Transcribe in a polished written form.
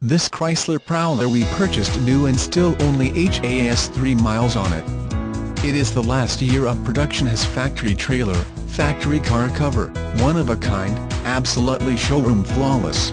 This Chrysler Prowler we purchased new and still only has 3 miles on it. It is the last year of production, has factory trailer, factory car cover, one of a kind, absolutely showroom flawless.